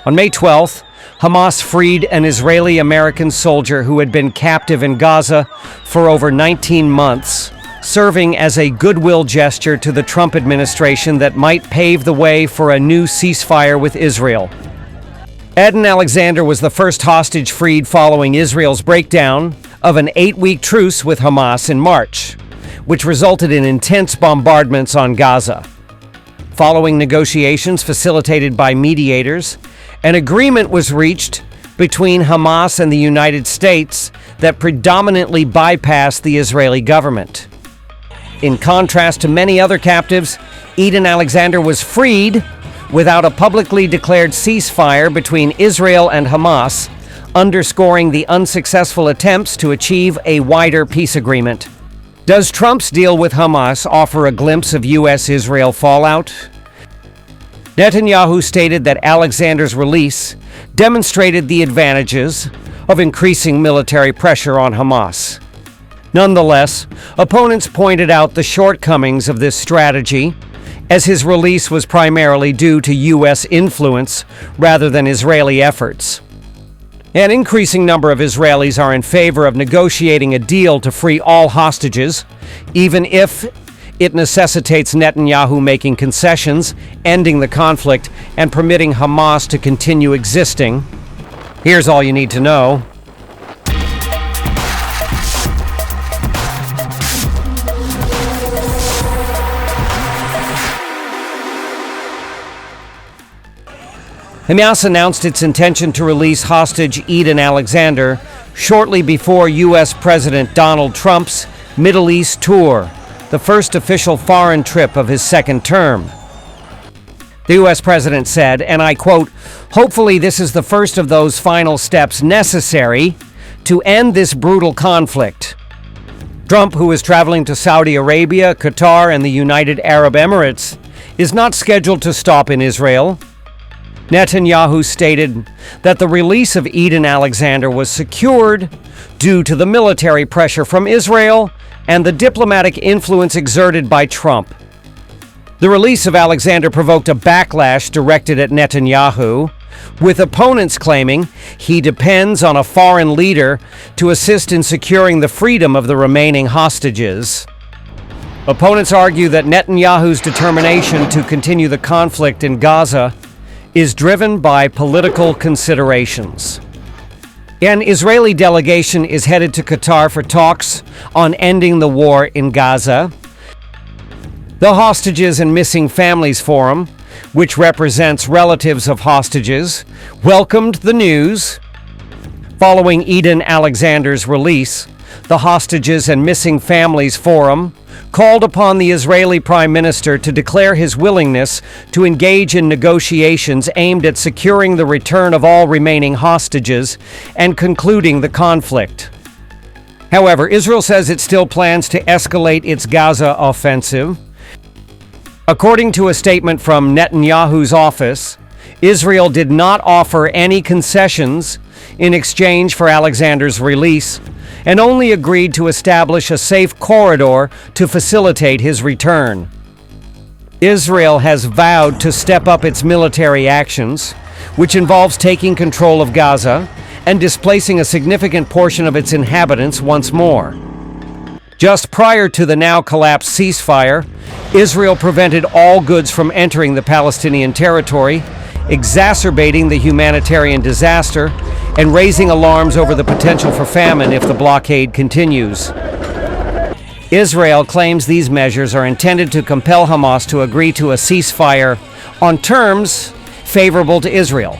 On May 12th, Hamas freed an Israeli-American soldier who had been captive in Gaza for over 19 months, serving as a goodwill gesture to the Trump administration that might pave the way for a new ceasefire with Israel. Edan Alexander was the first hostage freed following Israel's breakdown of an 8-week truce with Hamas in March, which resulted in intense bombardments on Gaza. Following negotiations facilitated by mediators, an agreement was reached between Hamas and the United States that predominantly bypassed the Israeli government. In contrast to many other captives, Edan Alexander was freed without a publicly declared ceasefire between Israel and Hamas, underscoring the unsuccessful attempts to achieve a wider peace agreement. Does Trump's deal with Hamas offer a glimpse of U.S.-Israel fallout? Netanyahu stated that Alexander's release demonstrated the advantages of increasing military pressure on Hamas. Nonetheless, opponents pointed out the shortcomings of this strategy, as his release was primarily due to U.S. influence rather than Israeli efforts. An increasing number of Israelis are in favor of negotiating a deal to free all hostages, even if it necessitates Netanyahu making concessions, ending the conflict, and permitting Hamas to continue existing. Here's all you need to know. Hamas announced its intention to release hostage Edan Alexander shortly before U.S. President Donald Trump's Middle East tour, the first official foreign trip of his second term. The U.S. president said, and I quote, "Hopefully this is the first of those final steps necessary to end this brutal conflict." Trump, who is traveling to Saudi Arabia, Qatar, and the United Arab Emirates, is not scheduled to stop in Israel. Netanyahu stated that the release of Edan Alexander was secured due to the military pressure from Israel and the diplomatic influence exerted by Trump. The release of Alexander provoked a backlash directed at Netanyahu, with opponents claiming he depends on a foreign leader to assist in securing the freedom of the remaining hostages. Opponents argue that Netanyahu's determination to continue the conflict in Gaza is driven by political considerations. An Israeli delegation is headed to Qatar for talks on ending the war in Gaza. The Hostages and Missing Families Forum, which represents relatives of hostages, welcomed the news. Following Edan Alexander's release, the Hostages and Missing Families Forum called upon the Israeli Prime Minister to declare his willingness to engage in negotiations aimed at securing the return of all remaining hostages and concluding the conflict. However, Israel says it still plans to escalate its Gaza offensive. According to a statement from Netanyahu's office, Israel did not offer any concessions in exchange for Alexander's release, and only agreed to establish a safe corridor to facilitate his return. Israel has vowed to step up its military actions, which involves taking control of Gaza and displacing a significant portion of its inhabitants once more. Just prior to the now collapsed ceasefire, Israel prevented all goods from entering the Palestinian territory, exacerbating the humanitarian disaster and raising alarms over the potential for famine if the blockade continues. Israel claims these measures are intended to compel Hamas to agree to a ceasefire on terms favorable to Israel.